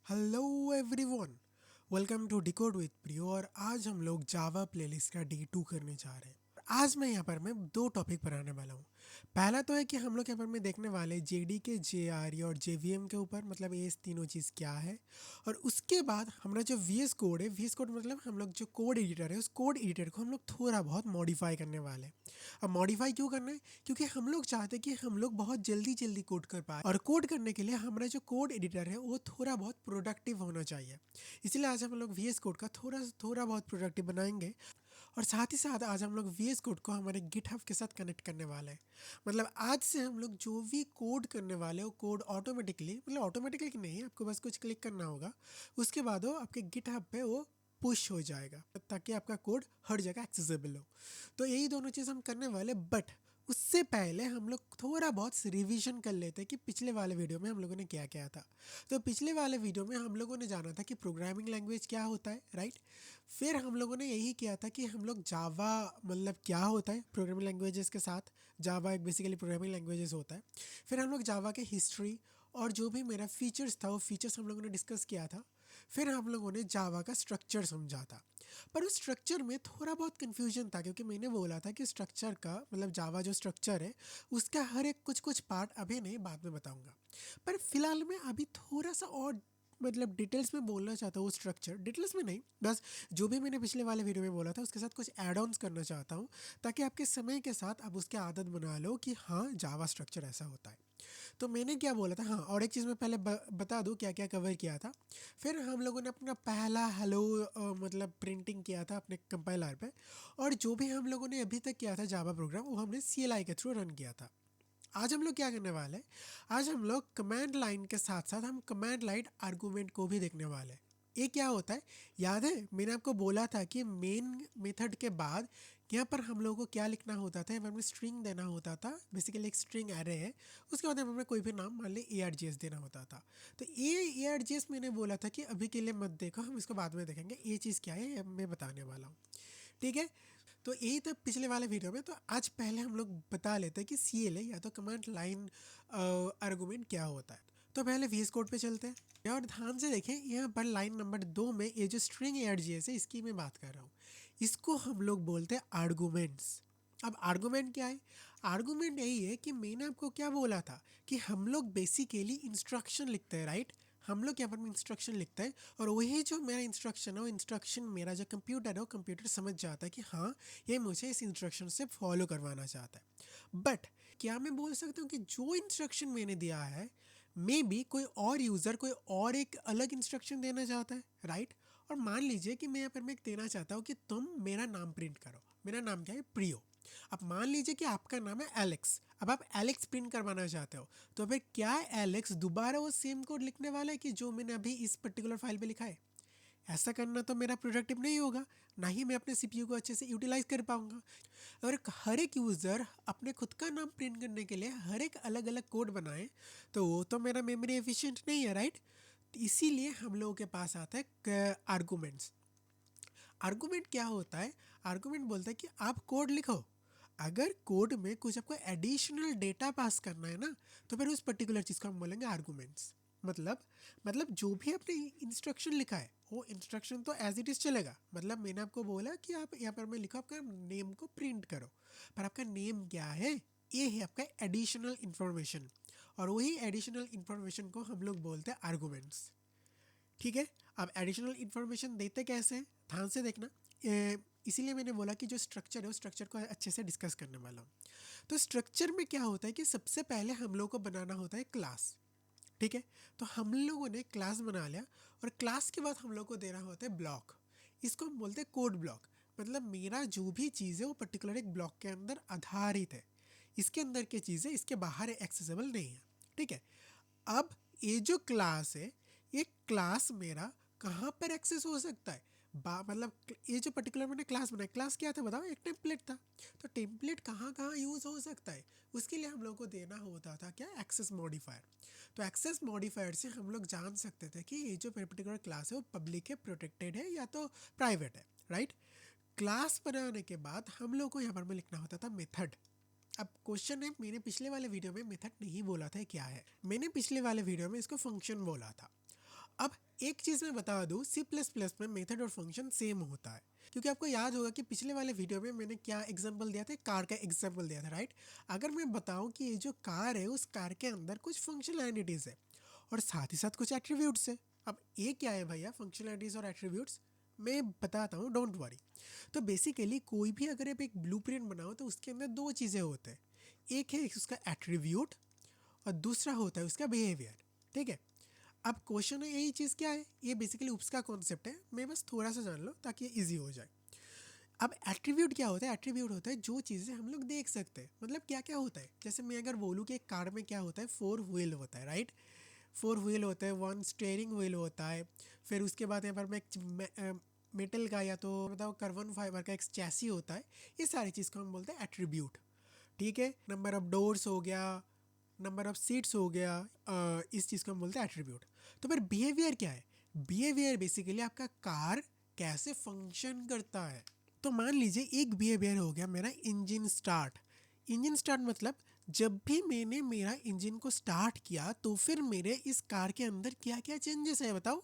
Hello everyone, welcome to decode with Priyo. और आज हम लोग जावा प्लेलिस्ट का डे 2 करने जा रहे हैं। आज मैं दो टॉपिक पढ़ाने वाला हूँ। पहला तो है कि हम लोग यहाँ पर मैं देखने वाले जेडी के जेआरई और जेवीएम के ऊपर, मतलब ये तीनों चीज़ क्या है। और उसके बाद हमारा जो वीएस कोड है, वीएस कोड मतलब हम लोग जो कोड एडिटर है, उस कोड एडिटर को हम लोग थोड़ा बहुत मॉडिफाई करने वाले हैं। अब मॉडिफाई क्यों करना है? क्योंकि हम लोग चाहते हैं कि हम लोग बहुत जल्दी जल्दी कोड कर पाए, और कोड करने के लिए हमारा जो कोड एडिटर है वो थोड़ा बहुत प्रोडक्टिव होना चाहिए। इसलिए आज हम लोग वीएस कोड का थोड़ा थोड़ा बहुत प्रोडक्टिव बनाएंगे। और साथ ही साथ आज हम लोग वीएस कोड को हमारे गिटहब के साथ कनेक्ट करने वाले हैं। मतलब आज से हम लोग जो भी कोड करने वाले हो, कोड ऑटोमेटिकली, मतलब ऑटोमेटिकली नहीं, आपको बस कुछ क्लिक करना होगा, उसके बाद वो आपके गिटहब पे वो पुश हो जाएगा, ताकि आपका कोड हर जगह एक्सेसिबल हो। तो यही दोनों चीज़ हम करने वाले। बट उससे पहले हम लोग थोड़ा बहुत रिवीजन कर लेते हैं कि पिछले वाले वीडियो में हम लोगों ने क्या किया था। तो पिछले वाले वीडियो में हम लोगों ने जाना था कि प्रोग्रामिंग लैंग्वेज क्या होता है, राइट। फिर हम लोगों ने यही किया था कि हम लोग जावा मतलब क्या होता है प्रोग्रामिंग लैंग्वेजेस के साथ। जावा एक बेसिकली प्रोग्रामिंग लैंग्वेजेस होता है। फिर हम लोग जावा के हिस्ट्री और जो भी मेरा फीचर्स था वो फीचर्स हम लोगों ने डिस्कस किया था। फिर हम लोगों ने जावा का स्ट्रक्चर समझा था। पर उस स्ट्रक्चर में थोड़ा बहुत कन्फ्यूजन था, क्योंकि मैंने बोला था कि स्ट्रक्चर का मतलब जावा जो स्ट्रक्चर है उसका हर एक कुछ कुछ पार्ट अभी नहीं, बाद में बताऊंगा। पर फिलहाल मैं अभी थोड़ा सा और मतलब डिटेल्स में बोलना चाहता हूँ। स्ट्रक्चर डिटेल्स में नहीं, बस जो भी मैंने पिछले वाले वीडियो में बोला था उसके साथ कुछ एड ऑन्स करना चाहता हूँ, ताकि आपके समय के साथ आप उसकी आदत बना लो कि हाँ जावा स्ट्रक्चर ऐसा होता है। तो मैंने क्या बोला था, हाँ, और एक चीज़ मैं पहले बता दूँ क्या क्या कवर किया था। फिर हम लोगों ने अपना पहला हेलो मतलब प्रिंटिंग किया था अपने कंपाइलर पे। और जो भी हम लोगों ने अभी तक किया था जावा प्रोग्राम, वो हमने CLI के थ्रू रन किया था। आज हम लोग क्या करने वाले हैं? आज हम लोग कमांड लाइन के साथ साथ हम कमांड लाइन आर्गूमेंट को भी देखने वाले हैं। ये क्या होता है? याद है मैंने आपको बोला था कि मेन मेथड के बाद यहाँ पर हम लोगों को क्या लिखना होता था, हमें स्ट्रिंग देना होता था। बेसिकली एक स्ट्रिंग एरे है, उसके बाद हमें कोई भी नाम, मान ली ARGS देना होता था। तो ये ARGS मैंने बोला था कि अभी के लिए मत देखो, हम इसको बाद में देखेंगे। ये चीज़ क्या है ये मैं बताने वाला हूँ, ठीक है। तो यही था पिछले वाले वीडियो में। तो आज पहले हम लोग बता लेते हैं कि CLI या तो कमांड लाइन आर्गूमेंट क्या होता है। तो पहले VS कोड पे चलते हैं और ध्यान से देखें, यहाँ पर लाइन नंबर 2 में ये जो स्ट्रिंग ARGS है इसकी मैं बात कर रहा हूँ। इसको हम लोग बोलते हैं आर्गूमेंट्स। अब आर्गूमेंट क्या है? आर्गूमेंट यही है कि मैंने आपको क्या बोला था कि हम लोग बेसिकली इंस्ट्रक्शन लिखते हैं, राइट। हम लोग यहाँ पर इंस्ट्रक्शन लिखते हैं, और वही जो मेरा इंस्ट्रक्शन है वो इंस्ट्रक्शन मेरा जो कंप्यूटर है वो कंप्यूटर समझ जाता है कि हाँ ये मुझे इस इंस्ट्रक्शन से फॉलो करवाना चाहता है। बट क्या मैं बोल सकता हूँ कि जो इंस्ट्रक्शन मैंने दिया है मे बी कोई और यूज़र कोई और एक अलग इंस्ट्रक्शन देना चाहता है, राइट। और मान लीजिए कि मैं यहाँ पर मैं देना चाहता हूँ कि तुम मेरा नाम प्रिंट करो। मेरा नाम क्या है? प्रियो। अब मान लीजिए कि आपका नाम है एलेक्स, अब आप एलेक्स प्रिंट करवाना चाहते हो। तो फिर क्या एलेक्स दोबारा वो सेम कोड लिखने वाला है कि जो मैंने अभी इस पर्टिकुलर फाइल पे लिखा है? ऐसा करना तो मेरा प्रोडक्टिव नहीं होगा, ना ही मैं अपने CPU को अच्छे से यूटिलाइज कर पाऊंगा। और हर एक यूज़र अपने खुद का नाम प्रिंट करने के लिए हर एक अलग अलग कोड बनाए, तो वो तो मेरा मेमोरी एफिशिएंट नहीं है, राइट। इसीलिए हम लोगों के पास आता है आर्गूमेंट्स। आर्गूमेंट क्या होता है? आर्गूमेंट बोलता है कि आप कोड लिखो, अगर कोड में कुछ आपको एडिशनल डेटा पास करना है ना, तो फिर उस पर्टिकुलर चीज़ को हम बोलेंगे आर्गूमेंट्स। मतलब जो भी आपने इंस्ट्रक्शन लिखा है वो इंस्ट्रक्शन तो एज इट इज़ चलेगा। मतलब मैंने आपको बोला कि आप यहाँ पर मैं लिखो आपका नेम को प्रिंट करो, पर आपका नेम क्या है? ये है आपका एडिशनल इन्फॉर्मेशन, और वही एडिशनल इन्फॉर्मेशन को हम लोग बोलते हैं आर्गूमेंट्स, ठीक है। अब एडिशनल इन्फॉर्मेशन देते कैसे हैं, ध्यान से देखना। इसीलिए मैंने बोला कि जो स्ट्रक्चर है उस स्ट्रक्चर को अच्छे से डिस्कस करने वाला हूँ। तो स्ट्रक्चर में क्या होता है कि सबसे पहले हम लोग को बनाना होता है क्लास, ठीक है। तो हम लोगों ने क्लास बना लिया, और क्लास के बाद हम लोग को देना होता है ब्लॉक। इसको हम बोलते हैं कोड ब्लॉक। मतलब मेरा जो भी चीज़ है वो पर्टिकुलर एक ब्लॉक के अंदर आधारित है। इसके अंदर की चीज़ें इसके बाहर एक्सेसिबल नहीं है, ठीक है। अब ये जो क्लास है, ये क्लास मेरा कहाँ पर एक्सेस हो सकता है? मतलब ये जो पर्टिकुलर मैंने क्लास बनाया, क्लास क्या था बताओ? एक टेम्पलेट था। तो टेम्पलेट कहाँ कहाँ यूज़ हो सकता है? उसके लिए हम लोग को देना होता था क्या? Access modifier. तो एक्सेस मॉडिफायर से हम लोग जान सकते थे कि ये जो पर्टिकुलर क्लास है वो पब्लिक है, प्रोटेक्टेड है, या तो प्राइवेट है, राइट। क्लास बनाने के बाद हम लोग को यहाँ पर में लिखना होता था मेथड। अब क्वेश्चन है, मैंने पिछले वाले वीडियो में मेथड नहीं बोला था क्या है, मैंने पिछले वाले वीडियो में इसको फंक्शन बोला था। अब एक चीज़ मैं बता दूँ, सी प्लस प्लस में मेथड और फंक्शन सेम होता है, क्योंकि आपको याद होगा कि पिछले वाले वीडियो में मैंने क्या एग्जांपल दिया था, कार का एग्जांपल दिया था, राइट। अगर मैं बताऊं कि ये जो कार है उस कार के अंदर कुछ फंक्शनैलिटीज़ है और साथ ही साथ कुछ एट्रीब्यूट्स है। अब ये क्या है भैया, फंक्शनैलिटीज़ और एट्रीब्यूट्स, मैं बताता हूँ, डोंट वरी। तो बेसिकली कोई भी अगर आप एक ब्लूप्रिंट बनाओ तो उसके अंदर दो चीज़ें होते हैं, एक है उसका एट्रीब्यूट और दूसरा होता है उसका बिहेवियर, ठीक है। अब क्वेश्चन है यही चीज़ क्या है, ये बेसिकली उप्स का कॉन्सेप्ट है, मैं बस थोड़ा सा जान लो ताकि ये ईजी हो जाए। अब एट्रीब्यूट क्या होता है, एट्रीब्यूट होता है जो चीज़ें हम लोग देख सकते हैं, मतलब क्या क्या होता है, जैसे मैं अगर बोलूँ कि एक कार में क्या होता है, 4 व्हील होता है, राइट। 4 व्हील होता है, 1 स्टेयरिंग व्हील होता है, फिर उसके बाद यहाँ पर मैं एक मेटल का या तो बताओ कार्बन फाइबर का एक चैसी होता है। ये सारी चीज़ को हम बोलते हैं एट्रीब्यूट, ठीक है। नंबर ऑफ डोर्स हो गया, नंबर ऑफ सीट्स हो गया, इस चीज़ को हम बोलते हैं एट्रीब्यूट। तो फिर बिहेवियर क्या है, बिहेवियर बेसिकली आपका कार कैसे फंक्शन करता है। तो मान लीजिए एक बिहेवियर हो गया मेरा इंजन स्टार्ट। इंजन स्टार्ट मतलब जब भी मैंने मेरा इंजन को स्टार्ट किया तो फिर मेरे इस कार के अंदर क्या क्या चेंजेस है बताओ।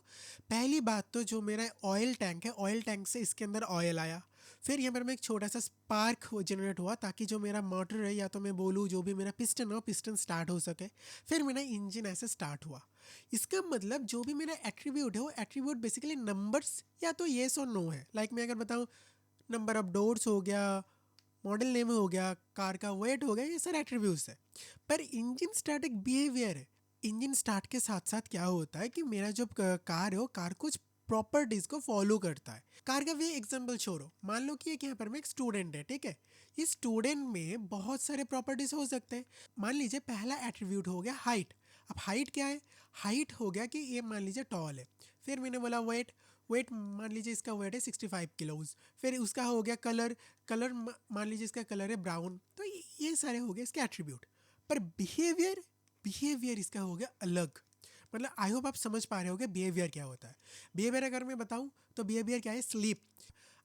पहली बात तो जो मेरा ऑयल टैंक है, ऑयल टैंक से इसके अंदर ऑयल आया, फिर यहाँ पर मैं एक छोटा सा स्पार्क जनरेट हुआ ताकि जो मेरा मोटर है या तो मैं बोलूँ जो भी मेरा पिस्टन हो, पिस्टन स्टार्ट हो सके, फिर मेरा इंजन ऐसे स्टार्ट हुआ। इसका मतलब जो भी मेरा एट्रीब्यूट है वो एट्रीब्यूट बेसिकली नंबर्स या तो येस और नो है। लाइक मैं अगर बताऊँ नंबर ऑफ डोर्स हो गया, मॉडल नेम हो गया, कार का वेट हो गया, ये सारे एट्रीब्यूट्स है। पर इंजन स्टार्ट एक बिहेवियर है। इंजन स्टार्ट के साथ साथ क्या होता है कि मेरा जो कार है वो कार कुछ प्रॉपर्टीज को फॉलो करता है। कार का भी एग्जांपल छोड़ो, मान लो कि एक यहाँ पर मैं एक स्टूडेंट है, ठीक है। इस स्टूडेंट में बहुत सारे प्रॉपर्टीज हो सकते हैं। मान लीजिए पहला एट्रीब्यूट हो गया हाइट। अब हाइट क्या है, हाइट हो गया कि ये मान लीजिए टॉल है। फिर मैंने बोला वेट, वेट मान लीजिए इसका वेट है 65 किलोज। फिर उसका हो गया कलर, कलर मान लीजिए इसका कलर है ब्राउन। तो ये सारे हो गए इसके एट्रीब्यूट। पर बिहेवियर, बिहेवियर इसका हो गया अलग। मतलब आई होप आप समझ पा रहे होगे बिहेवियर क्या होता है। बिहेवियर अगर मैं बताऊं तो बिहेवियर क्या है, स्लीप।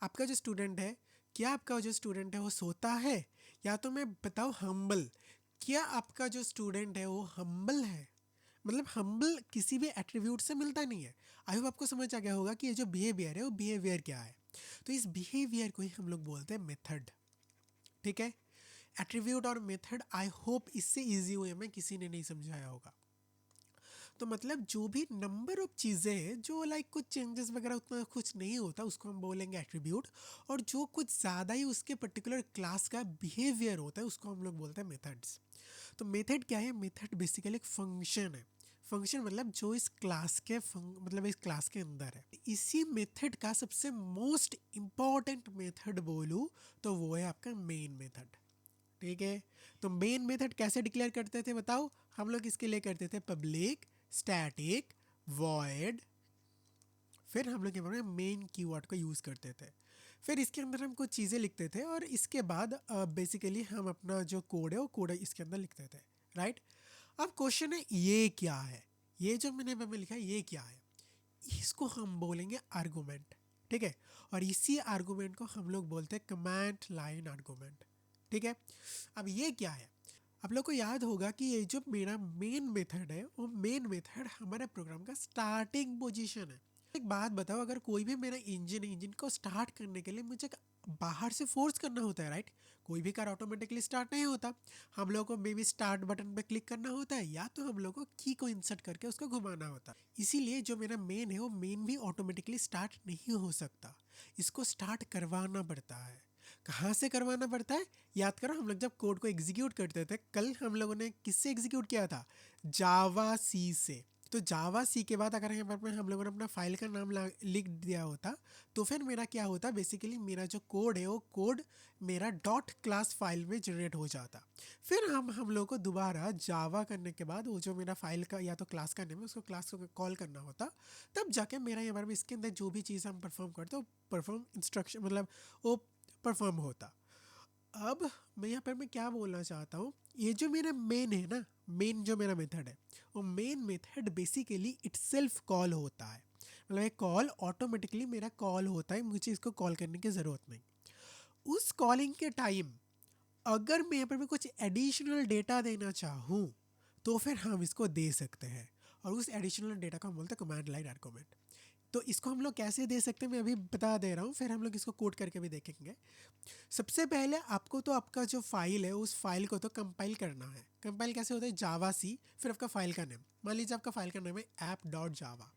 आपका जो स्टूडेंट है, क्या आपका जो स्टूडेंट है वो सोता है, या तो मैं बताऊं हम्बल, क्या आपका जो स्टूडेंट है वो हम्बल है। मतलब हम्बल किसी भी एट्रीब्यूट से मिलता नहीं है। आई होप आपको समझ आ गया होगा कि ये जो बिहेवियर है वो बिहेवियर क्या है। तो इस बिहेवियर को ही हम लोग बोलते हैं मेथड, ठीक है। एट्रीब्यूट और मेथड आई होप इससे इजी वे में किसी ने नहीं समझाया होगा। तो मतलब जो भी नंबर ऑफ चीज़ें हैं जो लाइक कुछ चेंजेस वगैरह उतना कुछ नहीं होता उसको हम बोलेंगे एट्रीब्यूट, और जो कुछ ज़्यादा ही उसके पर्टिकुलर क्लास का बिहेवियर होता है उसको हम लोग बोलते हैं मेथड्स। तो मेथड क्या है, मेथड बेसिकली एक फंक्शन है। फंक्शन मतलब जो इस क्लास के मतलब इस क्लास के अंदर है। इसी मेथड का सबसे मोस्ट इम्पॉर्टेंट मेथड बोलूँ तो वो है आपका मेन मेथड, ठीक है। तो मेन मेथड कैसे डिक्लेयर करते थे बताओ, हम लोग इसके लिए करते थे पब्लिक स्टैटिक वॉइड, फिर हम लोग क्या बोलते हैं मेन कीवर्ड को यूज़ करते थे। फिर इसके अंदर हम कुछ चीज़ें लिखते थे और इसके बाद बेसिकली हम अपना जो कोड है वो कोड इसके अंदर लिखते थे, राइट। अब क्वेश्चन है ये क्या है, ये जो मैंने में लिखा है ये क्या है, इसको हम बोलेंगे आर्गूमेंट, ठीक है। और इसी आर्गूमेंट को हम लोग बोलते हैं कमांड लाइन आर्गूमेंट, ठीक है। अब ये क्या है, आप लोग को याद होगा कि ये जो मेरा मेन मेथड है वो मेन मेथड हमारे प्रोग्राम का स्टार्टिंग पोजीशन है। एक बात बताओ, अगर कोई भी मेरा इंजन है, इंजन को स्टार्ट करने के लिए मुझे बाहर से फोर्स करना होता है, राइट। कोई भी कार ऑटोमेटिकली स्टार्ट नहीं होता, हम लोग को मे बी स्टार्ट बटन पे क्लिक करना होता है या तो हम लोग को की को इंसर्ट करके उसको घुमाना होता है। इसीलिए जो मेरा मेन है वो मेन भी ऑटोमेटिकली स्टार्ट नहीं हो सकता, इसको स्टार्ट करवाना पड़ता है। कहाँ से करवाना पड़ता है, याद करो हम लोग जब कोड को एग्जीक्यूट करते थे, कल हम लोगों ने किससे एग्जीक्यूट किया था, जावा सी से। तो जावा सी के बाद अगर यहाँ पर हम लोगों ने अपना फाइल का नाम लिख दिया होता तो फिर मेरा क्या होता, बेसिकली मेरा जो कोड है वो कोड मेरा डॉट क्लास फाइल में जनरेट हो जाता। फिर हम लोग को दोबारा जावा करने के बाद वो जो मेरा फाइल का या तो क्लास का नेम है उसको क्लास को कॉल करना होता, तब जाके मेरा यहाँ पर इसके अंदर जो भी चीज़ हम परफॉर्म करते वो परफॉर्म इंस्ट्रक्शन मतलब वो परफॉर्म होता। अब मैं क्या बोलना चाहता हूँ, ये जो मेरा मेन है ना, मेन जो मेरा मेथड है वो main method basically itself call होता है। मतलब एक कॉल ऑटोमेटिकली मेरा कॉल होता है, मुझे इसको कॉल करने की ज़रूरत नहीं। उस कॉलिंग के टाइम अगर मैं यहाँ पर कुछ एडिशनल डेटा देना चाहूँ तो फिर हम इसको दे सकते हैं। और उस एडिशनल डेटा को हम बोलते हैं कमांड लाइन आर्गुमेंट। तो इसको हम लोग कैसे दे सकते हैं मैं अभी बता दे रहा हूँ, फिर हम लोग इसको कोड करके भी देखेंगे। सबसे पहले आपको तो आपका जो फाइल है उस फाइल को तो कंपाइल करना है। कंपाइल कैसे होता है, जावा सी फिर आपका फाइल का नेम, मान लीजिए आपका फाइल का नेम है app.java,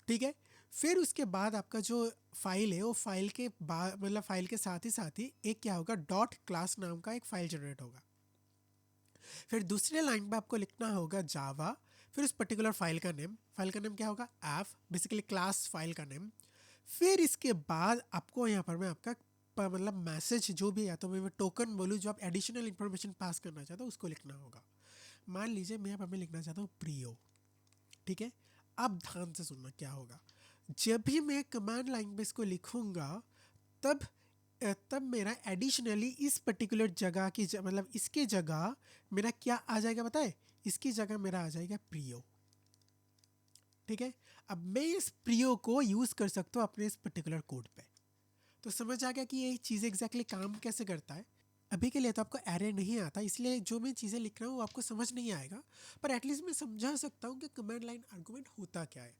ठीक है। फिर उसके बाद आपका जो फाइल है वो फाइल के बाद मतलब फाइल के साथ ही एक क्या होगा, डॉट क्लास नाम का एक फाइल जनरेट होगा। फिर दूसरे लाइन पे आपको लिखना होगा जावा, फिर उस पर्टिकुलर फाइल का नेम क्या होगा, ऐप, बेसिकली क्लास फाइल का नेम। फिर इसके बाद आपको यहाँ पर मैं आपका मतलब मैसेज जो भी, या तो मैं टोकन बोलूँ जो आप एडिशनल इन्फॉर्मेशन पास करना चाहते हो उसको लिखना होगा। मान लीजिए मैं यहाँ पर मैं लिखना चाहता हूँ प्रियो, ठीक है। अब ध्यान से सुनना क्या होगा, जब भी मैं कमांड लाइन पे इसको लिखूंगा तब तब मेरा एडिशनली इस पर्टिकुलर जगह की मतलब इसके जगह मेरा क्या आ जाएगा बताए, इसकी जगह मेरा आ जाएगा प्रियो, ठीक है। अब मैं इस प्रियो को यूज़ कर सकता हूँ अपने इस पर्टिकुलर कोड पे। तो समझ आ गया कि ये चीज़ एग्जैक्टली काम कैसे करता है। अभी के लिए तो आपको एरे नहीं आता, इसलिए जो मैं चीज़ें लिख रहा हूँ वो आपको समझ नहीं आएगा, पर एटलीस्ट मैं समझा सकता हूँ कि कमांड लाइन आर्गुमेंट होता क्या है।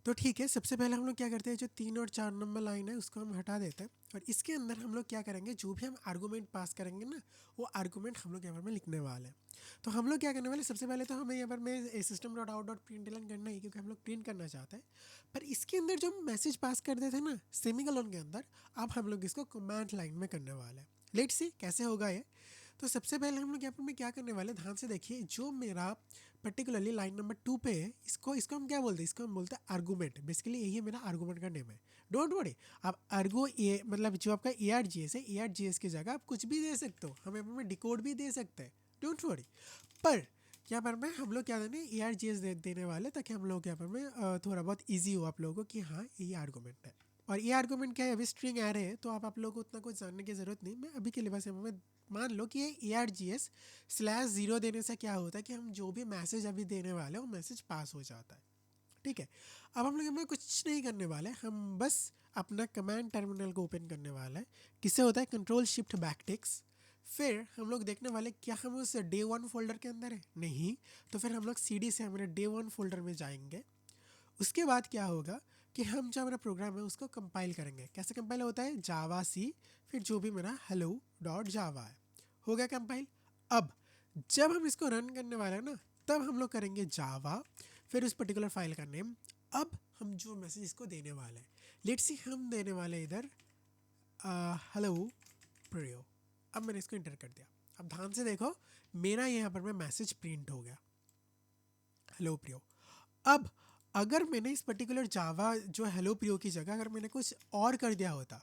तो ठीक है, सबसे पहले हम लोग क्या करते हैं, जो 3 और 4 नंबर लाइन है उसको हम हटा देते हैं, और इसके अंदर हम लोग क्या करेंगे, जो भी हम आर्गुमेंट पास करेंगे ना वो आर्गुमेंट हम लोग यहाँ पर में लिखने वाले हैं। तो हम लोग क्या करने वाले, सबसे पहले तो हमें यहाँ पर में system dot out dot print करना है क्योंकि हम लोग प्रिंट करना चाहते हैं। पर इसके अंदर जो हम मैसेज पास करते थे ना सेमीकोलन के अंदर, अब हम लोग इसको कमांड लाइन में करने वाले हैं। लेट्स सी कैसे होगा ये। तो सबसे पहले हम लोग यहाँ पर में क्या करने वाले, ध्यान से देखिए, जो मेरा पर्टिकुलरली लाइन नंबर 2 पे है, इसको इसको हम क्या बोलते हैं, इसको हम बोलते हैं आर्गूमेंट। बेसिकली यही है मेरा आर्गूमेंट का नेम है, डोंट वरी। आप आर्गो ए मतलब जो आपका ए आर जी एस है, ए आर जी एस की जगह आप कुछ भी दे सकते हो, हम यहाँ पर डिकोड भी दे सकते हैं, डोंट वरी। पर यहाँ पर में हम लोग क्या देने, ए आर जी एस देने वाले, ताकि हम लोग यहाँ पर में थोड़ा बहुत ईजी हो आप लोगों को कि हाँ ये आर्गूमेंट है। और ये आर्गूमेंट क्या है, अभी स्ट्रिंग एरे है तो आप लोगों को उतना कुछ जानने की ज़रूरत नहीं। मैं अभी के लिए बस हमें मान लो कि ये ए आर जी एस /0 देने से क्या होता है कि हम जो भी मैसेज अभी देने वाले हैं वो मैसेज पास हो जाता है, ठीक है। अब हम लोग हमें कुछ नहीं करने वाले, हम बस अपना कमांड टर्मिनल को ओपन करने वाला है। किससे होता है, कंट्रोल शिफ्ट बैकटिक्स। फिर हम लोग देखने वाले क्या हम उस डे 1 फोल्डर के अंदर है, नहीं, तो फिर हम लोग CD से हमारे डे 1 फोल्डर में जाएंगे। उसके बाद क्या होगा कि हम जो हमारा प्रोग्राम है उसको कंपाइल करेंगे। कैसे कंपाइल होता है, जावा सी फिर जो भी मेरा hello डॉट जावा है, हो गया कंपाइल। अब जब हम इसको रन करने वाले हैं ना, तब हम लोग करेंगे जावा फिर उस पर्टिकुलर फाइल का नेम। अब हम जो मैसेज इसको देने वाले हैं, लेट्स सी हम देने वाले इधर हेलो प्रियो। अब मैंने इसको इंटर कर दिया। अब ध्यान से देखो, मेरा यहाँ पर मैं मैसेज प्रिंट हो गया, हेलो प्रियो। अब अगर मैंने इस पर्टिकुलर जावा जो हेलो प्रियो की जगह अगर मैंने कुछ और कर दिया होता,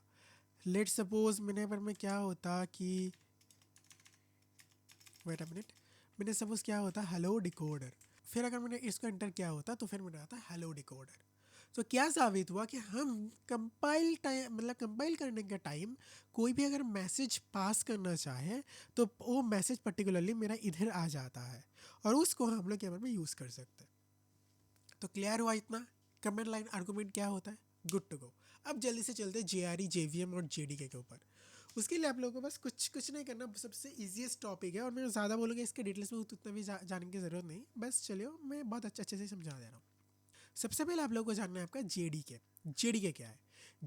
लेट सपोज मैंने पर में क्या होता कि वेट अ मिनट, मैंने सपोज क्या होता हेलो डिकोडर, फिर अगर मैंने इसको एंटर किया होता तो फिर मैंने आता हेलो डिकोडर। तो क्या साबित हुआ कि हम कंपाइल टाइम मतलब कंपाइल करने का टाइम कोई भी अगर मैसेज पास करना चाहे तो वो मैसेज पर्टिकुलरली मेरा इधर आ जाता है और उसको हम लोग यहाँ पर यूज़ कर सकते हैं। तो क्लियर हुआ इतना, कमेंट लाइन आर्गूमेंट क्या होता है, गुड टू गो। अब जल्दी से चलते हैं JRE JVM और JDK के ऊपर। उसके लिए आप लोगों को बस कुछ नहीं करना, सबसे इजीएस्ट टॉपिक है और मैं ज़्यादा बोलूँगा इसके डिटेल्स में उतना भी जानने की ज़रूरत नहीं, बस चलिए मैं बहुत अच्छे से समझा दे रहा हूँ। सबसे पहले आप लोगों को जानना है आपका JDK। JDK क्या है,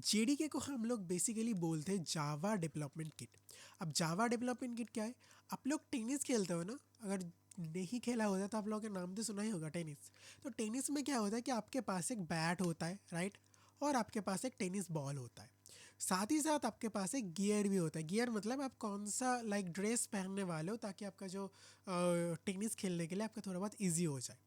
JDK को हम लोग बेसिकली बोलते हैं जावा डेवलपमेंट किट। अब जावा डेवलपमेंट किट क्या है, आप लोग टेनिस खेलते हो ना, अगर नहीं खेला होता तो आप लोगों का नाम तो सुना ही होगा टेनिस। तो टेनिस में क्या होता है कि आपके पास एक बैट होता है, राइट, और आपके पास एक टेनिस बॉल होता है, साथ ही साथ आपके पास एक गियर भी होता है। गियर मतलब आप कौन सा ड्रेस पहनने वाले हो ताकि आपका जो टेनिस खेलने के लिए आपका थोड़ा बहुत ईजी हो जाए।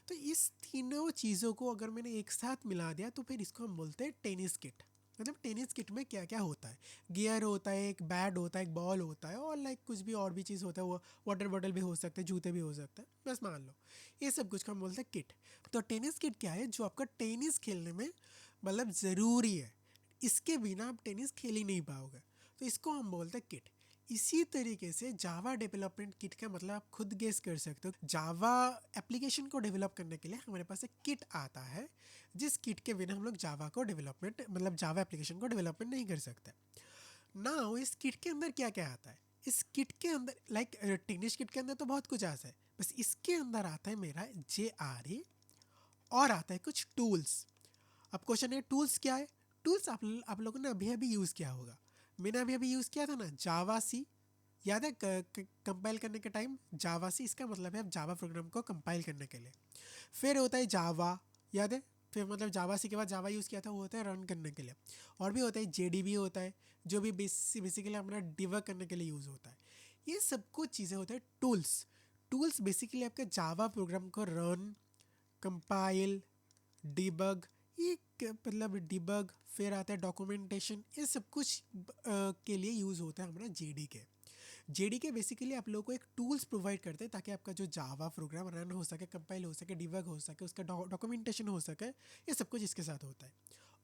तो इस तीनों चीज़ों को अगर मैंने एक साथ मिला दिया तो फिर इसको हम बोलते हैं टेनिस किट। मतलब टेनिस किट में क्या क्या होता है, गियर होता है, एक बैट होता है, एक बॉल होता है, और कुछ भी और भी चीज़ होता है, वो वाटर बॉटल भी हो सकता है, जूते भी हो सकते हैं, बस मान लो ये सब कुछ को हम बोलते हैं किट। तो टेनिस किट क्या है, जो आपका टेनिस खेलने में मतलब ज़रूरी है, इसके बिना आप टेनिस खेल ही नहीं पाओगे, तो इसको हम बोलते हैं किट। इसी तरीके से जावा डेवलपमेंट किट का मतलब आप खुद गेस कर सकते हो। जावा एप्लीकेशन को डेवलप करने के लिए हमारे पास एक किट आता है, जिस किट के बिना हम लोग जावा को डेवलपमेंट मतलब जावा एप्लीकेशन को डेवलपमेंट नहीं कर सकते। नाउ इस किट के अंदर क्या क्या आता है, इस किट के अंदर टेनिस किट के अंदर तो बहुत कुछ आता है, बस इसके अंदर आता है मेरा JRE और आता है कुछ टूल्स। अब क्वेश्चन है टूल्स क्या है? टूल्स आप लोगों ने अभी अभी यूज़ किया होगा। मैंने अभी अभी यूज़ किया था ना जावा सी, याद है कंपाइल करने के टाइम जावा सी, इसका मतलब है जावा प्रोग्राम को कंपाइल करने के लिए। फिर होता है जावा, याद है? फिर मतलब जावा सी के बाद जावा यूज़ किया था, वो होता है रन करने के लिए। और भी होता है जेडीबी होता है, जो भी बेसिकली हमारा डिबग करने के लिए यूज़ होता है। ये सब कुछ चीज़ें होते हैं टूल्स। टूल्स बेसिकली आपके जावा प्रोग्राम को रन, कंपाइल, डिबग, ये मतलब डिबग, फिर आता है डॉक्यूमेंटेशन, ये सब कुछ के लिए यूज़ होता है हमारा जेडीके। जेडीके बेसिकली आप लोगों को एक टूल्स प्रोवाइड करते हैं ताकि आपका जो जावा प्रोग्राम रन हो सके, कंपाइल हो सके, डिबग हो सके, उसका डॉक्यूमेंटेशन हो सके, ये सब कुछ इसके साथ होता है।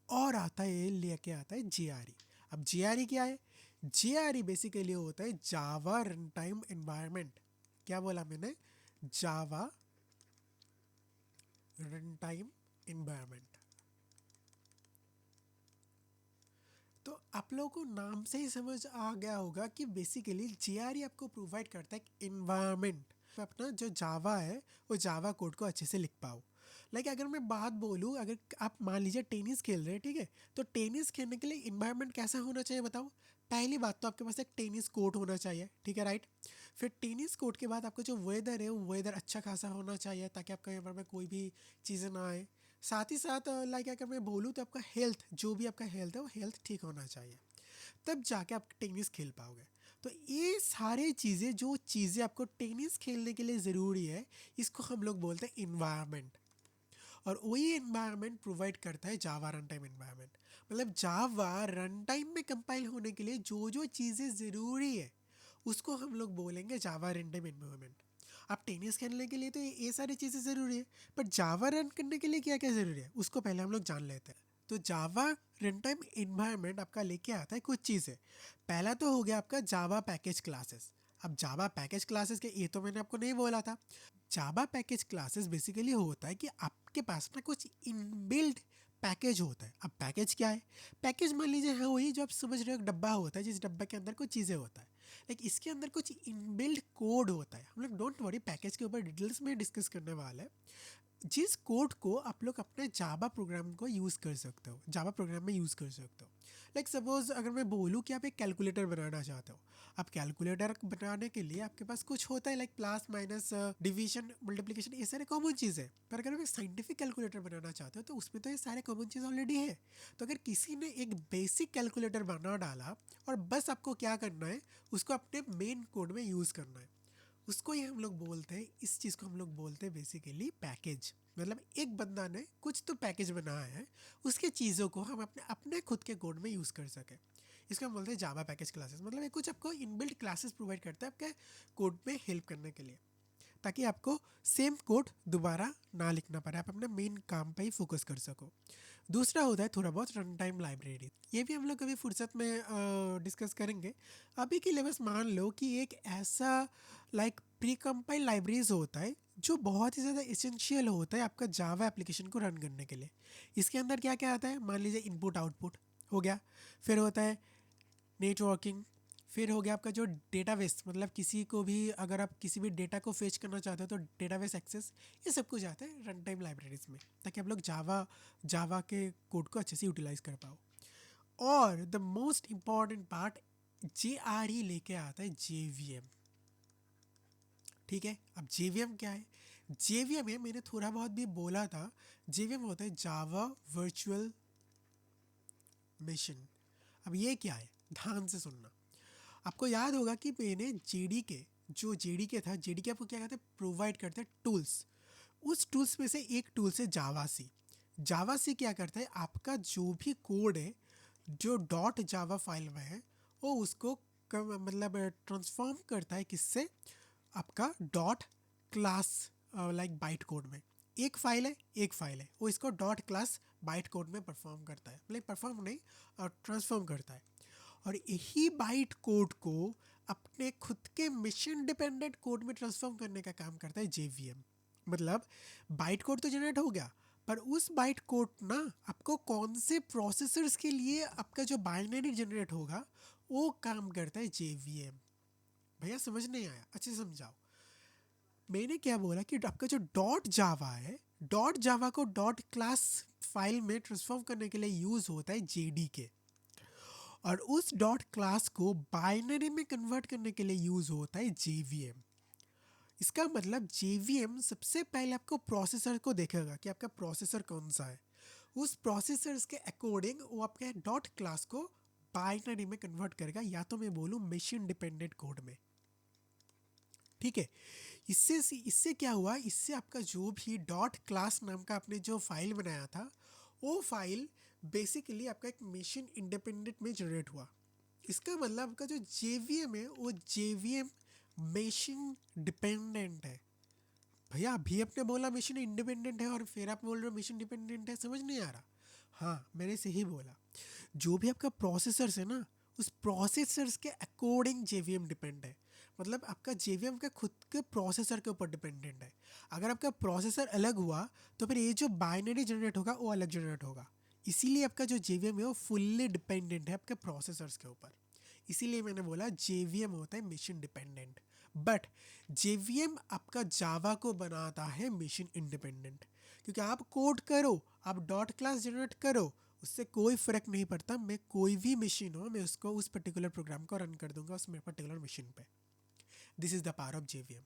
और आता है लेके आता है जेआरई। अब जेआरई क्या है? जेआरई बेसिकली होता है जावा रन टाइम एनवायरनमेंट। क्या बोला मैंने? जावा रन टाइम एनवायरनमेंट। तो आप लोगों को नाम से ही समझ आ गया होगा कि बेसिकली जेआरई आपको प्रोवाइड करता है एक इन्वायरमेंट, अपना जो जावा है वो जावा कोड को अच्छे से लिख पाओ। लाइक अगर मैं बात बोलूँ, अगर आप मान लीजिए टेनिस खेल रहे हैं, ठीक है, तो टेनिस खेलने के लिए इन्वायरमेंट कैसा होना चाहिए बताओ? पहली बात तो आपके पास एक टेनिस कोर्ट होना चाहिए, ठीक है, राइट। फिर टेनिस कोर्ट के बाद आपका जो वेदर है वो वेदर अच्छा खासा होना चाहिए ताकि आपका यहाँ में कोई भी चीज़ें ना आए। साथ ही साथ लाइक अगर मैं बोलूँ तो आपका हेल्थ, जो भी आपका हेल्थ है वो हेल्थ ठीक होना चाहिए, तब जाके आप टेनिस खेल पाओगे। तो ये सारे चीज़ें, जो चीज़ें आपको टेनिस खेलने के लिए ज़रूरी है, इसको हम लोग बोलते हैं इन्वायरमेंट। और वही एनवायरनमेंट प्रोवाइड करता है जावा रन टाइम एनवायरनमेंट। मतलब जावा रन टाइम में कंपाइल होने के लिए जो जो चीज़ें ज़रूरी है उसको हम लोग बोलेंगे जावा रन टाइम एनवायरनमेंट। आप टेनिस खेलने के लिए तो ये सारी चीज़ें ज़रूरी है, पर जावा रन करने के लिए क्या क्या ज़रूरी है उसको पहले हम लोग जान लेते हैं। तो जावा रन टाइम एनवायरनमेंट आपका लेके आता है कुछ चीज़ें। पहला तो हो गया आपका जावा पैकेज क्लासेस। अब जावा पैकेज क्लासेस के ये तो मैंने आपको नहीं बोला था। जावा पैकेज क्लासेस बेसिकली होता है कि आपके पास ना कुछ इनबिल्ट पैकेज होता है। अब पैकेज क्या है? पैकेज मान लीजिए हाँ वही जो आप समझ रहे हो, एक डब्बा होता है जिस डब्बा के अंदर कुछ चीज़ें होता है, लाइक इसके अंदर कुछ इनबिल्ट कोड होता है। हम लोग डोंट वरी, पैकेज के ऊपर डिटेल्स में डिस्कस करने वाले हैं। जिस कोड को आप लोग अपने जावा प्रोग्राम को यूज़ कर सकते हो, जावा प्रोग्राम में यूज़ कर सकते हो। लाइक सपोज अगर मैं बोलूँ कि आप एक कैलकुलेटर बनाना चाहते हो, आप कैलकुलेटर बनाने के लिए आपके पास कुछ होता है like plus minus division multiplication, ये सारे कॉमन चीज़ है। पर अगर आप साइंटिफिक कैलकुलेटर बनाना चाहते हो तो उसमें तो ये सारे कॉमन चीज़ ऑलरेडी है। तो अगर किसी ने एक बेसिक कैलकुलेटर बना डाला और बस आपको क्या करना है, उसको अपने मेन कोड में यूज़ करना है, उसको ही हम लोग बोलते हैं, इस चीज़ को हम लोग बोलते हैं बेसिकली पैकेज। मतलब एक बंदा ने कुछ तो पैकेज बनाया है, उसके चीज़ों को हम अपने अपने खुद के कोड में यूज़ कर सकें, इसको हम बोलते हैं जावा पैकेज क्लासेस। मतलब ये कुछ आपको इनबिल्ट क्लासेस प्रोवाइड करता है आपके कोड में हेल्प करने के लिए, ताकि आपको सेम कोड दोबारा ना लिखना पड़े, आप अपने मेन काम पे ही फोकस कर सको। दूसरा होता है थोड़ा बहुत रन टाइम लाइब्रेरी। ये भी हम लोग कभी फुर्सत में डिस्कस करेंगे। अभी के लिए बस मान लो कि एक ऐसा लाइक प्री कंपाइल लाइब्रेरीज होता है जो बहुत ही ज़्यादा इसेंशियल होता है आपका जावा एप्लीकेशन को रन करने के लिए। इसके अंदर क्या क्या आता है? मान लीजिए इनपुट आउटपुट हो गया, फिर होता है नेटवर्किंग, फिर हो गया आपका जो डेटाबेस, मतलब किसी को भी अगर आप किसी भी डेटा को फेच करना चाहते हो तो डेटाबेस एक्सेस, ये सब कुछ आता है रन टाइम लाइब्रेरीज में, ताकि आप लोग जावा के कोड को अच्छे से यूटिलाइज कर पाओ। और the most important part, J R E लेके आता है जे वी एम। ठीक है, अब जे वी एम क्या है? जे वी एम है, मैंने थोड़ा बहुत भी बोला था, जे वी एम होता है जावा वर्चुअल मशीन। अब ये क्या है, ध्यान से सुनना। आपको याद होगा कि मैंने जेडी के, जो जेडी के था, जेडी के आपको क्या कहते हैं, प्रोवाइड करते हैं टूल्स। उस टूल्स में से एक टूल्स है जावासी। जावासी क्या करता है, आपका जो भी कोड है जो डॉट जावा फाइल में है, वो उसको मतलब ट्रांसफॉर्म करता है किससे, आपका dot class like byte code में। एक फाइल है, एक फाइल है, वो इसको डॉट क्लास बाइट कोड में परफॉर्म करता है, मतलब परफॉर्म नहीं, ट्रांसफॉर्म करता है। और यही बाइट कोड को अपने खुद के मिशन डिपेंडेंट कोड में ट्रांसफॉर्म करने का काम करता है जेवीएम। मतलब बाइट कोड तो जनरेट हो गया, पर उस बाइट कोड ना आपको कौन से प्रोसेसर्स के लिए आपका जो बाइनरी जनरेट होगा वो काम करता है जेवीएम। भैया समझ नहीं आया, अच्छे से समझाओ। मैंने क्या बोला कि आपका जो डॉट जावा है, डॉट जावा को डॉट क्लास फाइल में ट्रांसफॉर्म करने के लिए यूज़ होता है जेडीके, और उस डॉट क्लास को बाइनरी में कन्वर्ट करने के लिए यूज़ होता है जेवीएम। इसका मतलब जेवीएम सबसे पहले आपको प्रोसेसर को देखेगा कि आपका प्रोसेसर कौन सा है, उस प्रोसेसर्स के अकॉर्डिंग वो आपके डॉट क्लास को बाइनरी में कन्वर्ट करेगा, या तो मैं बोलूँ मशीन डिपेंडेंट कोड में। ठीक है, इससे क्या हुआ, इससे आपका जो भी डॉट क्लास नाम का आपने जो फाइल बनाया था, वो फाइल बेसिकली आपका एक मशीन इंडिपेंडेंट में जनरेट हुआ। इसका मतलब आपका जो जेवीएम है वो जेवीएम मशीन डिपेंडेंट है। भैया अभी आपने बोला मशीन इंडिपेंडेंट है और फिर आप बोल रहे हो मशीन डिपेंडेंट है, समझ नहीं आ रहा। हाँ, मैंने सही बोला, जो भी आपका प्रोसेसर्स है ना, उस प्रोसेसर्स के अकॉर्डिंग जेवीएम डिपेंड है। मतलब आपका जेवीएम का खुद के प्रोसेसर के ऊपर डिपेंडेंट है। अगर आपका प्रोसेसर अलग हुआ तो फिर ये जो बाइनरी जनरेट होगा वो अलग जनरेट होगा। इसीलिए आपका जो जेवीएम है वो फुल्ली डिपेंडेंट है आपके प्रोसेसर्स के ऊपर। इसीलिए मैंने बोला जेवीएम होता है मशीन डिपेंडेंट। बट जेवीएम आपका जावा को बनाता है मशीन इंडिपेंडेंट, क्योंकि आप कोड करो, आप डॉट क्लास जनरेट करो, उससे कोई फ़र्क नहीं पड़ता। मैं कोई भी मशीन हो, मैं उसको उस पर्टिकुलर प्रोग्राम को रन कर दूंगा उस पर्टिकुलर मशीन पे। This is the power of JVM.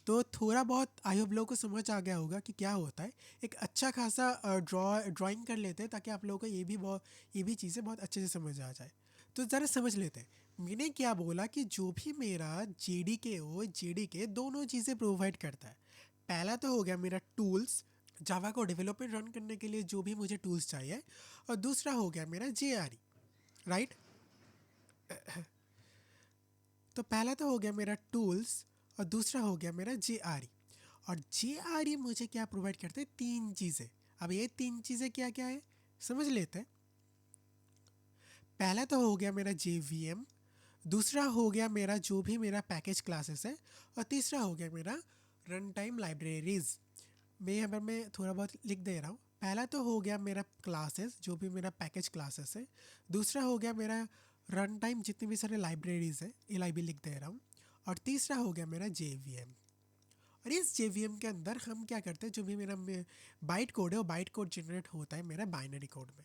तो थोड़ा बहुत आई होप लोगों को समझ आ गया होगा कि क्या होता है। एक अच्छा खासा ड्राइंग कर लेते हैं ताकि आप लोगों को ये भी चीज़ें बहुत अच्छे से समझ आ जाए। तो ज़रा समझ लेते हैं मैंने क्या बोला, कि जो भी मेरा जेडीके हो, जेडीके दोनों चीज़ें प्रोवाइड करता है। पहला तो हो गया मेरा टूल्स, जावा को डेवलपमेंट रन करने के लिए जो भी मुझे टूल्स चाहिए, और दूसरा हो गया मेरा जेआरई, राइट। तो पहला तो हो गया मेरा टूल्स और दूसरा हो गया मेरा जेआरई। और जेआरई मुझे क्या प्रोवाइड करते हैं, तीन चीज़ें। अब ये तीन चीज़ें क्या क्या है समझ लेते हैं। पहला तो हो गया मेरा जेवीएम, दूसरा हो गया मेरा जो भी मेरा पैकेज क्लासेस है, और तीसरा हो गया मेरा रन टाइम लाइब्रेरीज। मैं यहाँ पर मैं थोड़ा बहुत लिख दे रहा हूँ। पहला तो हो गया मेरा क्लासेस, जो भी मेरा पैकेज क्लासेस है। दूसरा हो गया मेरा रन टाइम जितनी भी सारे लाइब्रेरीज है, एल लिख दे रहा हूँ। और तीसरा हो गया मेरा जेवीएम। और इस जेवीएम के अंदर हम क्या करते हैं, जो भी मेरा बाइट कोड है वो बाइट कोड जनरेट होता है मेरा बाइनरी कोड में।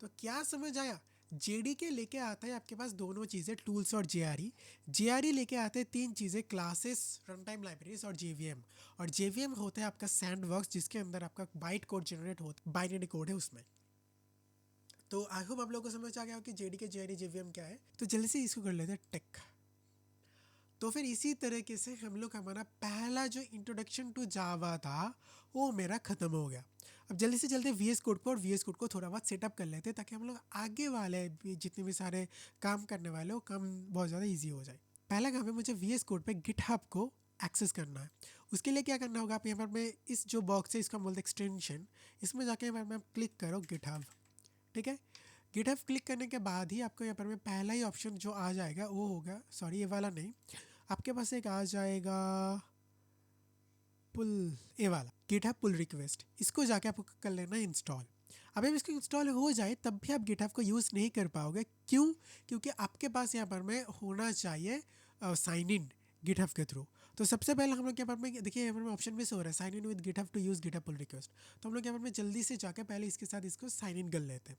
तो क्या समझ आया, जेडीके लेके आता है आपके पास दोनों चीज़ें, टूल्स और जेआरई। जेआरई लेके आते हैं तीन चीज़ें, क्लासेस, रन टाइम लाइब्रेरीज और जेवीएम। और जेवीएम होता है आपका सैंडबॉक्स, जिसके अंदर आपका बाइट कोड जनरेट होता है, बाइनरी कोड है उसमें। तो आई होप आप लोगों को समझ आ गया हो कि जेडीके, जेआरई, जेवीएम क्या है। तो जल्दी से इसको कर लेते हैं टेक। तो फिर इसी तरीके से हम लोग, हमारा पहला जो इंट्रोडक्शन टू जावा था वो मेरा ख़त्म हो गया। अब जल्दी से जल्दी वी एस कोड को और वी एस कोड को थोड़ा बहुत सेटअप कर लेते हैं, ताकि हम लोग आगे वाले जितने भी सारे काम करने वाले हो काम बहुत ज़्यादा ईजी हो जाए। पहला काम है मुझे वी एस कोड पर गिटहब को एक्सेस करना है। उसके लिए क्या करना होगा, आप यहाँ पर मैं इस जो बॉक्स है इसका बोलते एक्सटेंशन, इसमें जाके यहाँ पर मैं क्लिक करो गिटहब। ठीक है, गिटहब क्लिक करने के बाद ही आपको यहाँ पर में पहला ही ऑप्शन जो आ जाएगा वो होगा, सॉरी ये वाला नहीं, आपके पास एक आ जाएगा पुल, ये वाला गिटहब पुल रिक्वेस्ट। इसको जाके आपको कर लेना इंस्टॉल। अब जब इसको इंस्टॉल हो जाए तब भी आप गिटहब को यूज़ नहीं कर पाओगे। क्यों? क्योंकि आपके पास यहाँ पर में होना चाहिए साइन इन गिटहब के थ्रू। तो सबसे पहले हम लोग यहाँ पर में देखिए, यहाँ पर में ऑप्शन भी से हो रहा है sign in with GitHub to use GitHub pull request. तो हम लोग यहाँ पर में जल्दी से जाके पहले इसके साथ इसको साइन इन कर लेते हैं।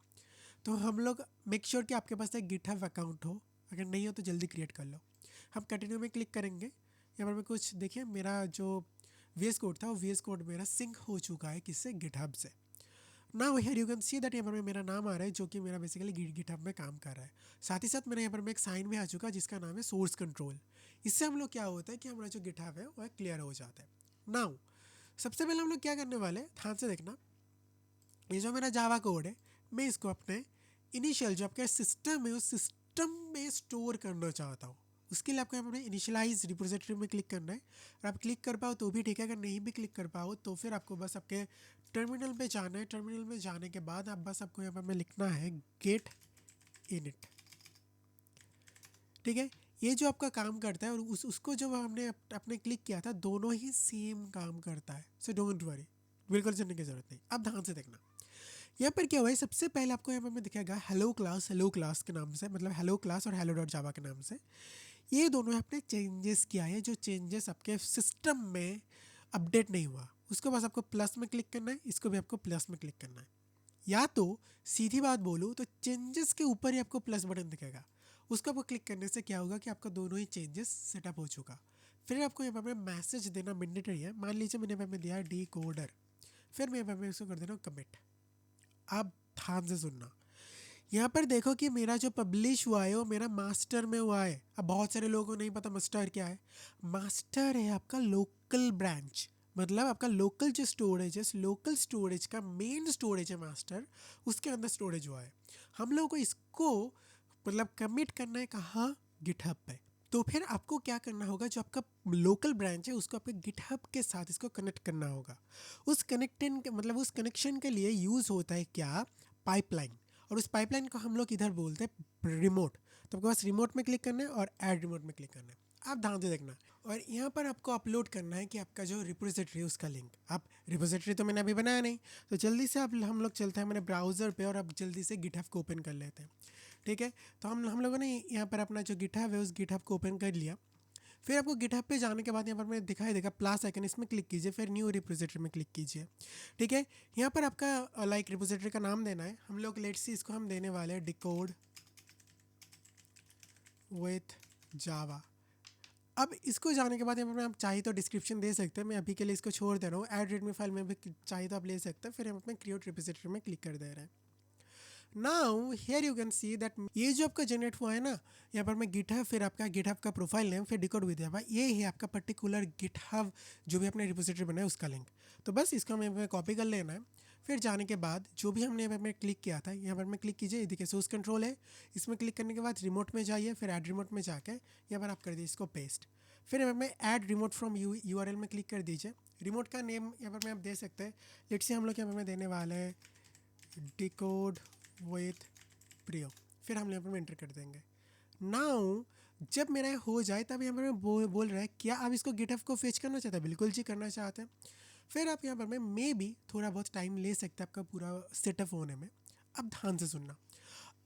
तो हम लोग मेक श्योर कि आपके पास एक गिटहब अकाउंट हो, अगर नहीं हो तो जल्दी क्रिएट कर लो। हम कंटिन्यू में क्लिक करेंगे। यहाँ पर मैं कुछ देखिए, मेरा जो वी एस कोड था वो वी एस कोड मेरा सिंक हो चुका है किससे, गिटहब से। Now here you can see that यहाँ पर मेरा नाम आ रहा है, जो कि मेरा बेसिकली गिटहब में काम कर रहा है। साथ ही साथ मेरा यहाँ पर में एक साइन भी आ चुका है जिसका नाम है सोर्स कंट्रोल। इससे हम लोग क्या होता है कि हमारा जो गिटहब है वह क्लियर हो जाता है। नाउ सबसे पहले हम लोग क्या करने वाले हैं, ध्यान से देखना। ये जो मेरा जावा कोड है, मैं इसको अपने इनिशियल जो आपका सिस्टम है उस सिस्टम में स्टोर करना चाहता हूँ। उसके लिए आपको यहाँ पर इनिशियलाइज रिपोजिटरी में क्लिक करना है। और आप क्लिक कर पाओ तो भी ठीक है, अगर नहीं भी क्लिक कर पाओ तो फिर आपको बस आपके टर्मिनल पे जाना है। टर्मिनल में जाने के बाद आप बस आपको यहाँ पर लिखना है गेट इनिट। ठीक है, ये जो आपका काम करता है, और उसको जब हमने अपने क्लिक किया था दोनों ही सेम काम करता है। सो डोंट वरी, बिल्कुल चलने की ज़रूरत नहीं। अब ध्यान से देखना, यहाँ पर क्या हुआ है, सबसे पहले आपको यहाँ पर मैं दिखेगा हेलो क्लास के नाम से, मतलब हेलो क्लास और हेलो डॉट जावा के नाम से। ये दोनों आपने चेंजेस किया है, जो चेंजेस आपके सिस्टम में अपडेट नहीं हुआ उसको बस आपको प्लस में क्लिक करना है, इसको भी आपको प्लस में क्लिक करना है। या तो सीधी बात बोलूँ तो चेंजेस के ऊपर ही आपको प्लस बटन दिखेगा, उसको आपको क्लिक करने से क्या होगा कि आपका दोनों ही चेंजेस सेटअप हो चुका। फिर आपको यहाँ पर मैसेज देना मैंडेटरी है। मान लीजिए मैंने यहाँ पे दिया है डिकोडर, फिर मैं यहाँ पे इसको कर दे रहा हूँ कमिट। अब ध्यान से सुनना, यहाँ पर देखो कि मेरा जो पब्लिश हुआ है वो मेरा मास्टर में हुआ है। अब बहुत सारे लोगों को नहीं पता मास्टर क्या है। मास्टर है आपका लोकल ब्रांच, मतलब आपका लोकल जो स्टोरेज है, लोकल स्टोरेज का मेन स्टोरेज है मास्टर, उसके अंदर स्टोरेज हुआ है। हम लोगों को इसको मतलब कमिट करना है कहाँ, गिटहब पे। तो फिर आपको क्या करना होगा, जो आपका लोकल ब्रांच है उसको आपके गिटहब के साथ इसको कनेक्ट करना होगा। उस कनेक्टिंग मतलब उस कनेक्शन के लिए यूज़ होता है क्या, पाइपलाइन। और उस पाइपलाइन को हम लोग इधर बोलते हैं रिमोट। तो आपके पास रिमोट में क्लिक करना है और ऐड रिमोट में क्लिक करना है। आप ध्यान से देखना, और यहाँ पर आपको अपलोड करना है कि आपका जो रिपोजिटरी है उसका लिंक। आप रिपोजिटरी तो मैंने अभी बनाया नहीं, तो जल्दी से आप हम लोग चलते हैं मेरे ब्राउज़र पे और अब जल्दी से गिटहब को ओपन कर लेते हैं। ठीक है, तो हम लोगों ने यहाँ पर अपना जो गिटहब है उस गिटहब को ओपन कर लिया। फिर आपको गिटहब पे जाने के बाद यहाँ पर मैं दिखाई देगा प्लस आइकन, इसमें क्लिक कीजिए, फिर न्यू रिपोजिटरी में क्लिक कीजिए। ठीक है, यहाँ पर आपका लाइक रिपोजिटरी का नाम देना है। हम लोग लेट्स सी इसको हम देने वाले हैं डिकोड विथ जावा। अब इसको जाने के बाद यहाँ पर आप चाहिए तो डिस्क्रिप्शन दे सकते हैं, मैं अभी के लिए इसको छोड़ दे रहा हूँ। ऐड रेडमी फाइल में भी चाहिए तो आप ले सकते हैं। फिर हम अपने क्रिएट रिपोजिटरी में क्लिक कर दे रहे हैं। Now here you can see that ये जो आपका जनरेट हुआ है ना, यहाँ पर मैं गिटहब, फिर आपका गिटहब का प्रोफाइल नेम, फिर डिकोड विद जावा, ये है आपका पर्टिकुलर गिटहब जो भी अपने रिपोजिटरी बनाया उसका लिंक। तो बस इसको हमें कॉपी कर लेना है। फिर जाने के बाद जो भी हमने यहाँ पर क्लिक किया था, यहाँ पर मैं क्लिक कीजिए, देखिए सोर्स कंट्रोल है, इसमें क्लिक करने के बाद रिमोट में जाइए, फिर ऐड रिमोट में जाके यहाँ पर आप कर दीजिए इसको पेस्ट। फिर यहाँ पर ऐड रिमोट फ्रॉम यूआरएल में क्लिक कर दीजिए। रिमोट का नेम यहाँ पर मैं आप दे सकते हैं, लेट्स से हम लोग यहाँ पर देने वाले हैं डिकोड विथ प्रियो। फिर हम यहाँ पर एंटर कर देंगे। नाउ जब मेरा हो जाए तब यहाँ पर बोल रहा है क्या आप इसको गिटहब को फेच करना चाहते हैं, बिल्कुल जी करना चाहते हैं। फिर आप यहाँ पर मैं मे भी थोड़ा बहुत टाइम ले सकते हैं आपका पूरा सेटअप होने में। अब ध्यान से सुनना,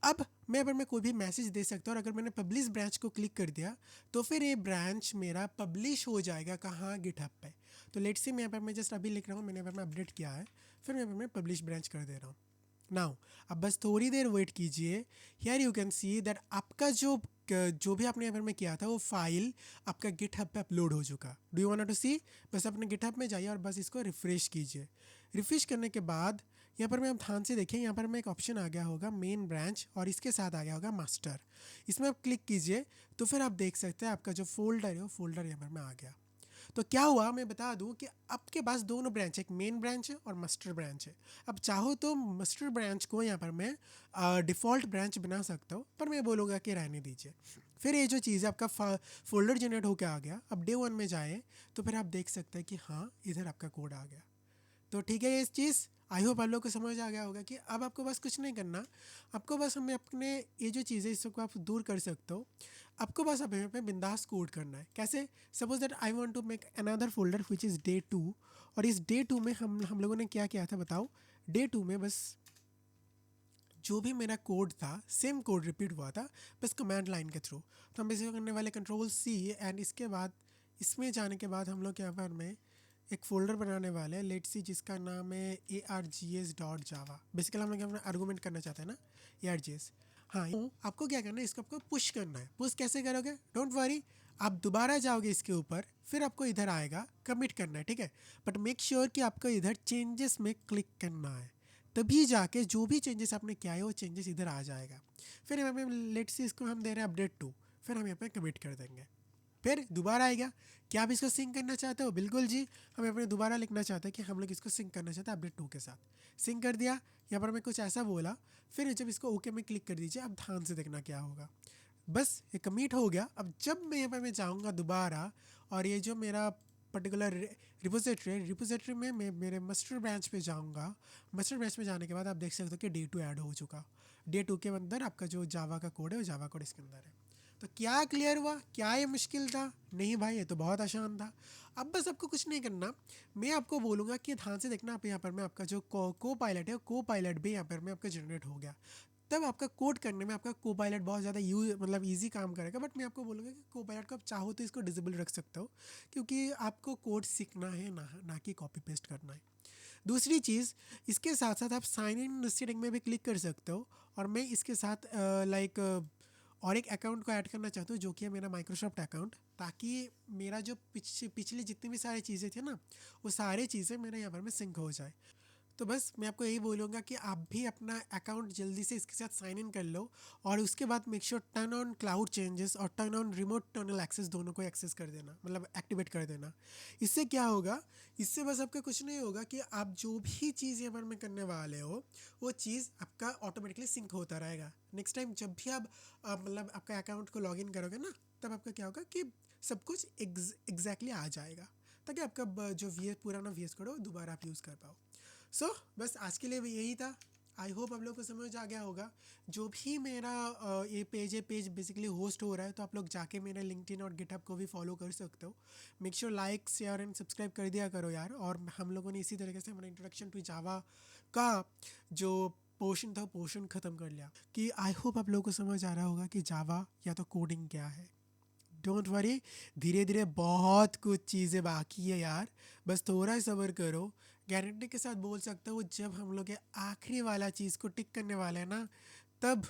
अब मैं अगर मैं कोई भी मैसेज दे सकता हूँ, और अगर मैंने पब्लिश ब्रांच को क्लिक कर दिया तो फिर ये ब्रांच मेरा पब्लिश हो जाएगा कहाँ, गिटहब पे। तो लेट से मैं यहाँ पर मैं जस्ट अभी लिख रहा हूँ, मैंने यहाँ पर मैं अपडेट किया है, फिर मैं यहाँ पर मैं पब्लिश ब्रांच कर दे रहा हूँ। नाउ अब बस थोड़ी देर वेट कीजिए। Here you can see that आपका जो भी आपने यहाँ पर में किया था वो फाइल आपका गिटहब पे अपलोड हो चुका। डू यू वांट टू सी, बस अपने गिटहब में जाइए और बस इसको रिफ्रेश कीजिए। रिफ्रेश करने के बाद यहाँ पर मैं आप ध्यान से देखिए, यहाँ पर मैं एक ऑप्शन आ गया होगा मेन ब्रांच और इसके साथ आ गया होगा मास्टर। इसमें आप क्लिक कीजिए तो फिर आप देख सकते हैं आपका जो फोल्डर है वो फोल्डर यहाँ पर में आ गया। तो क्या हुआ मैं बता दूं कि आपके पास दोनों ब्रांच है, एक मेन ब्रांच है और मास्टर ब्रांच है। अब चाहो तो मास्टर ब्रांच को यहाँ पर मैं डिफ़ॉल्ट ब्रांच बना सकता हूँ, पर मैं बोलूँगा कि रहने दीजिए। फिर ये जो चीज़ है आपका फोल्डर जनरेट होकर आ गया। अब डे 1 में जाए तो फिर आप देख सकते हैं कि हाँ इधर आपका कोड आ गया। तो ठीक है, ये चीज़ आई होप आप लोग को समझ आ गया होगा कि अब आपको बस कुछ नहीं करना, आपको बस हमें अपने ये जो चीज़ें इसको आप दूर कर सकते हो। आपको बस अब यहाँ पे बिंदास कोड करना है। कैसे, suppose that I want to make another folder which is day 2, और इस डे 2 में हम लोगों ने क्या किया था बताओ। डे 2 में बस जो भी मेरा कोड था सेम कोड रिपीट हुआ था, बस कमांड लाइन के थ्रू। तो हम बेसिकली करने वाले कंट्रोल सी, एंड इसके बाद इसमें जाने के बाद हम लोग यहाँ पर में एक फ़ोल्डर बनाने वाले हैं, लेट्स सी, जिसका नाम है args.java। बेसिकली हम लोग अपना आर्गूमेंट करना चाहते हैं ना, args। हाँ, आपको क्या करना है, इसको आपको पुश करना है। पुश कैसे करोगे, डोंट वरी, आप दोबारा जाओगे इसके ऊपर, फिर आपको इधर आएगा कमिट करना है, ठीक है। बट मेक श्योर कि आपको इधर चेंजेस में क्लिक करना है, तभी जाके जो भी चेंजेस आपने किया है वो चेंजेस इधर आ जाएगा। फिर यहाँ पे लेट्स सी इसको हम दे रहे हैं अपडेट 2, फिर हम यहाँ पे कमिट कर देंगे। फिर दोबारा आएगा, क्या आप इसको सिंक करना चाहते हो, बिल्कुल जी, हम अपने दोबारा लिखना चाहते हैं कि हम लोग इसको सिंक करना चाहते हैं अपडेट 2 के साथ। सिंक कर दिया, यहाँ पर मैं कुछ ऐसा बोला, फिर जब इसको ओके में क्लिक कर दीजिए। अब ध्यान से देखना क्या होगा, बस ये कमिट हो गया। अब जब मैं यहाँ पर मैं जाऊँगा दोबारा, और ये जो मेरा पर्टिकुलर रिपोजिटरी में मैं मेरे मास्टर ब्रांच पे जाऊँगा। मास्टर ब्रांच में जाने के बाद आप देख सकते हो कि डे 2 ऐड हो चुका। डे 2 के अंदर आपका जो जावा का कोड है वो जावा कोड इसके अंदर है। तो क्या क्लियर हुआ, क्या ये मुश्किल था, नहीं भाई ये तो बहुत आसान था। अब बस आपको कुछ नहीं करना, मैं आपको बोलूँगा कि ध्यान से देखना। आप यहाँ पर मैं आपका जो को पायलट है, को पायलट भी यहाँ पर मैं आपका जनरेट हो गया। तब आपका कोड करने में आपका कोपायलट बहुत ज़्यादा मतलब ईजी काम करेगा। बट मैं आपको बोलूँगा कि कोपायलट को आप चाहो तो इसको डिसेबल रख सकते हो, क्योंकि आपको कोड सीखना है, ना कि कॉपी पेस्ट करना है। दूसरी चीज़, इसके साथ साथ आप साइन इन सेटिंग में भी क्लिक कर सकते हो, और मैं इसके साथ और एक अकाउंट को ऐड करना चाहता हूँ जो कि है मेरा माइक्रोसॉफ्ट अकाउंट, ताकि मेरा जो पिछली जितनी भी सारी चीज़ें थी ना, वो सारी चीज़ें मेरे यहाँ पर में सिंक हो जाए। तो बस मैं आपको यही बोलूँगा कि आप भी अपना अकाउंट जल्दी से इसके साथ साइन इन कर लो, और उसके बाद make sure turn on cloud changes और turn on remote tunnel access, दोनों को एक्सेस कर देना, मतलब एक्टिवेट कर देना। इससे क्या होगा, इससे बस आपका कुछ नहीं होगा कि आप जो भी चीज़ यहाँ पर में करने वाले हो, वो चीज़ आपका ऑटोमेटिकली सिंक होता रहेगा। नेक्स्ट टाइम जब भी आप मतलब आपका अकाउंट को लॉग इन करोगे ना, तब आपका क्या होगा कि सब कुछ एग्जैक्टली आ जाएगा, ताकि आपका जो पुराना वी एस कोड हो दोबारा आप यूज़ कर पाओ। बस आज के लिए भी यही था। आई होप आप लोग को समझ आ गया होगा। जो भी मेरा ये पेज बेसिकली होस्ट हो रहा है, तो आप लोग जाके मेरा लिंक्डइन और गिटहब को भी फॉलो कर सकते हो। Make sure like share and subscribe कर दिया करो यार। और हम लोगों ने इसी तरीके से हमारा इंट्रोडक्शन टू जावा का जो पोर्शन था, पोर्शन ख़त्म कर लिया। कि आई होप आप लोगों को समझ आ रहा होगा कि जावा या तो कोडिंग क्या है। डोंट वरी, धीरे धीरे बहुत कुछ चीज़ें बाकी है यार, बस थोड़ा सब्र करो। गारंटी के साथ बोल सकता हूँ, जब हम लोग ये आखिरी वाला चीज़ को टिक करने वाले हैं ना, तब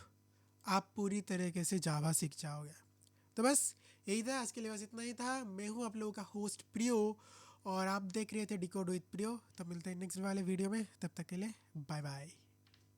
आप पूरी तरीके से जावा सीख जाओगे। तो बस यही था आज के लिए, बस इतना ही था। मैं हूँ आप लोगों का होस्ट प्रियो, और आप देख रहे थे डिकोड विद प्रियो। तो मिलते हैं नेक्स्ट वाले वीडियो में, तब तक के लिए बाय बाय।